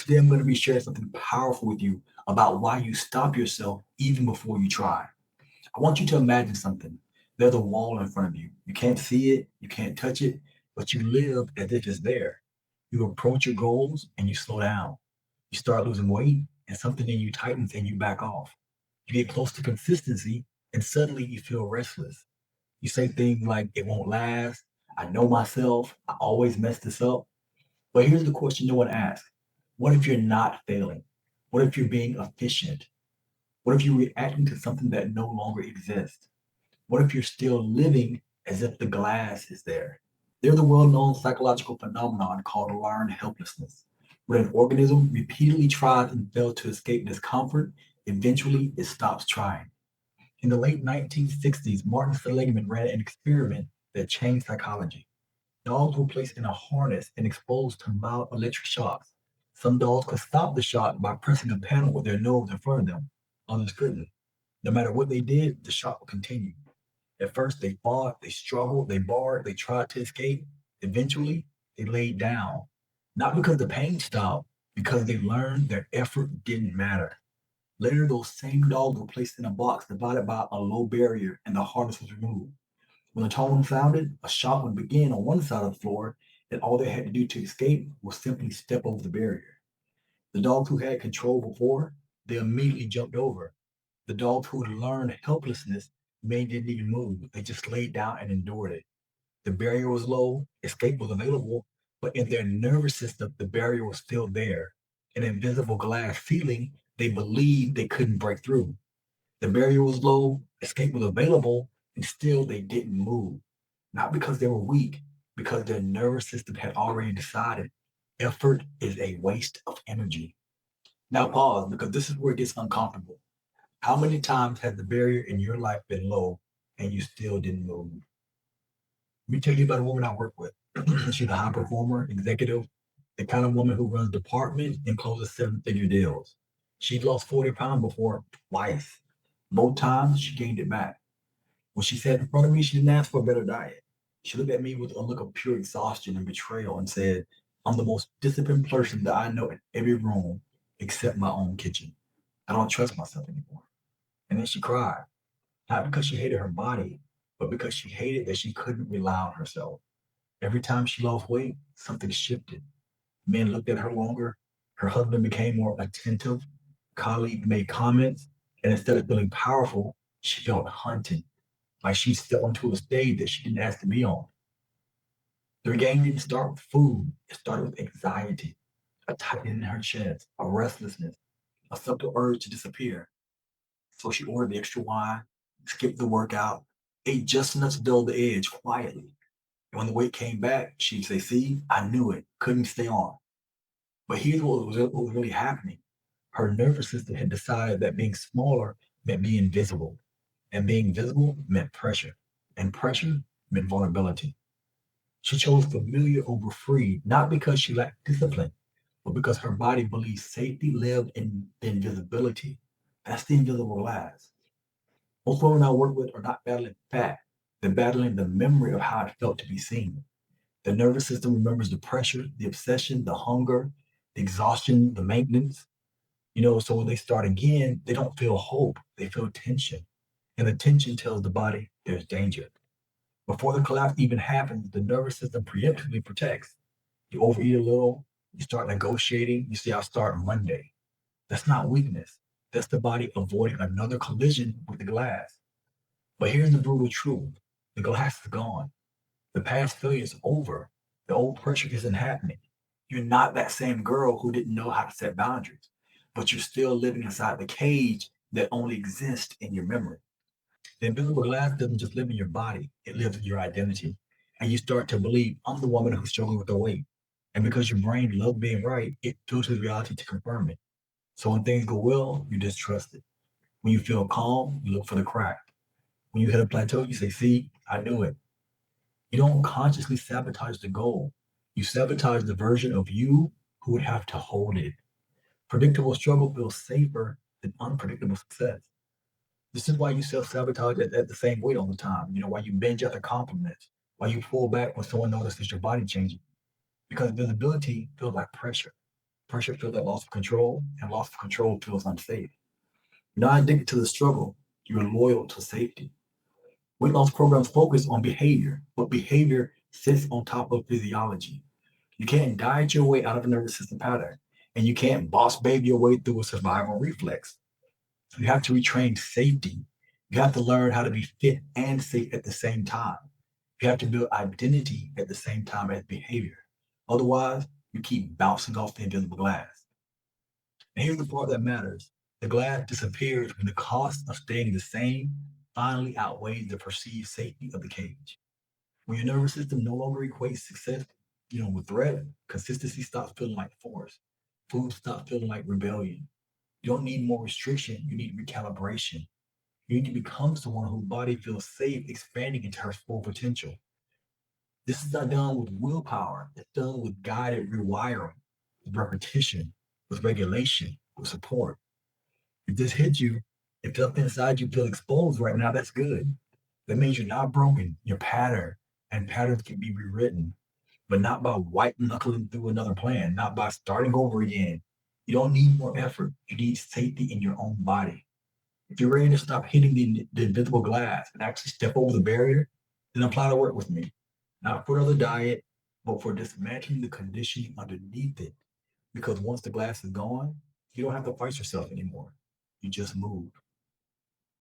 Today, I'm going to be sharing something powerful with you about why you stop yourself even before you try. I want you to imagine something. There's a wall in front of you. You can't see it, you can't touch it, but you live as if it's there. You approach your goals and you slow down. You start losing weight, and something in you tightens and you back off. You get close to consistency, and suddenly you feel restless. You say things like, it won't last. I know myself. I always mess this up. But here's the question no one asks. What if you're not failing? What if you're being efficient? What if you're reacting to something that no longer exists? What if you're still living as if the glass is there? There's a well known psychological phenomenon called learned helplessness. When an organism repeatedly tries and fails to escape discomfort, eventually it stops trying. In the late 1960s, Martin Seligman ran an experiment that changed psychology. Dogs were placed in a harness and exposed to mild electric shocks. Some dogs could stop the shock by pressing a panel with their nose in front of them. Others couldn't. No matter what they did, the shock would continue. At first, they fought, they struggled, they barked, they tried to escape. Eventually, they laid down. Not because the pain stopped, because they learned their effort didn't matter. Later, those same dogs were placed in a box divided by a low barrier and the harness was removed. When the tone sounded, a shot would begin on one side of the floor, and all they had to do to escape was simply step over the barrier. The dogs who had control before, they immediately jumped over. The dogs who had learned helplessness made didn't even move. They just laid down and endured it. The barrier was low, escape was available, but in their nervous system, the barrier was still there. An invisible glass ceiling they believed they couldn't break through. The barrier was low, escape was available, and still they didn't move. Not because they were weak, because their nervous system had already decided effort is a waste of energy. Now pause because this is where it gets uncomfortable. How many times has the barrier in your life been low and you still didn't move? Let me tell you about a woman I work with. She's a high performer, executive, the kind of woman who runs departments and closes seven-figure deals. She lost 40 pounds before twice. Both times she gained it back. When she sat in front of me, she didn't ask for a better diet. She looked at me with a look of pure exhaustion and betrayal and said, I'm the most disciplined person that I know in every room except my own kitchen. I don't trust myself anymore. And then she cried, not because she hated her body, but because she hated that she couldn't rely on herself. Every time she lost weight, something shifted. Men looked at her longer. Her husband became more attentive. Colleagues made comments. And instead of feeling powerful, she felt hunted, like she stepped onto a stage that she didn't ask to be on. The game didn't start with food, it started with anxiety, a tightening in her chest, a restlessness, a subtle urge to disappear. So she ordered the extra wine, skipped the workout, ate just enough to dull the edge quietly. And when the weight came back, she'd say, see, I knew it, couldn't stay on. But here's what was really happening. Her nervous system had decided that being smaller meant being visible, and being visible meant pressure, and pressure meant vulnerability. She chose familiar over free, not because she lacked discipline, but because her body believed safety lived in the invisibility. That's the invisible glass. Most women I work with are not battling fat, they're battling the memory of how it felt to be seen. The nervous system remembers the pressure, the obsession, the hunger, the exhaustion, the maintenance. So when they start again, they don't feel hope, they feel tension. And the tension tells the body there's danger. Before the collapse even happens, the nervous system preemptively protects. You overeat a little, you start negotiating, you say, I'll start Monday. That's not weakness. That's the body avoiding another collision with the glass. But here's the brutal truth. The glass is gone. The past failure is over. The old pressure isn't happening. You're not that same girl who didn't know how to set boundaries, but you're still living inside the cage that only exists in your memory. The invisible glass doesn't just live in your body, it lives in your identity. And you start to believe, I'm the woman who's struggling with her weight. And because your brain loves being right, it filters reality to confirm it. So when things go well, you distrust it. When you feel calm, you look for the crack. When you hit a plateau, you say, see, I knew it. You don't consciously sabotage the goal. You sabotage the version of you who would have to hold it. Predictable struggle feels safer than unpredictable success. This is why you self-sabotage at the same weight all the time. Why you binge after compliments, why you pull back when someone notices your body changing. Because visibility feels like pressure. Pressure feels like loss of control, and loss of control feels unsafe. You're not addicted to the struggle, you're loyal to safety. Weight loss programs focus on behavior, but behavior sits on top of physiology. You can't diet your way out of a nervous system pattern, and you can't boss baby your way through a survival reflex. You have to retrain safety. You have to learn how to be fit and safe at the same time. You have to build identity at the same time as behavior. Otherwise, you keep bouncing off the invisible glass. And here's the part that matters: the glass disappears when the cost of staying the same finally outweighs the perceived safety of the cage. When your nervous system no longer equates success, with threat, consistency stops feeling like force. Food stops feeling like rebellion. You don't need more restriction, you need recalibration. You need to become someone whose body feels safe expanding into her full potential. This is not done with willpower. It's done with guided rewiring, with repetition, with regulation, with support. If this hits you, if something inside you feel exposed right now, that's good. That means you're not broken. You're patterned, and patterns can be rewritten, but not by white knuckling through another plan, not by starting over again. You don't need more effort. You need safety in your own body. If you're ready to stop hitting the invisible glass and actually step over the barrier, then apply to work with me. Not for another diet, but for dismantling the conditioning underneath it. Because once the glass is gone, you don't have to fight yourself anymore. You just move.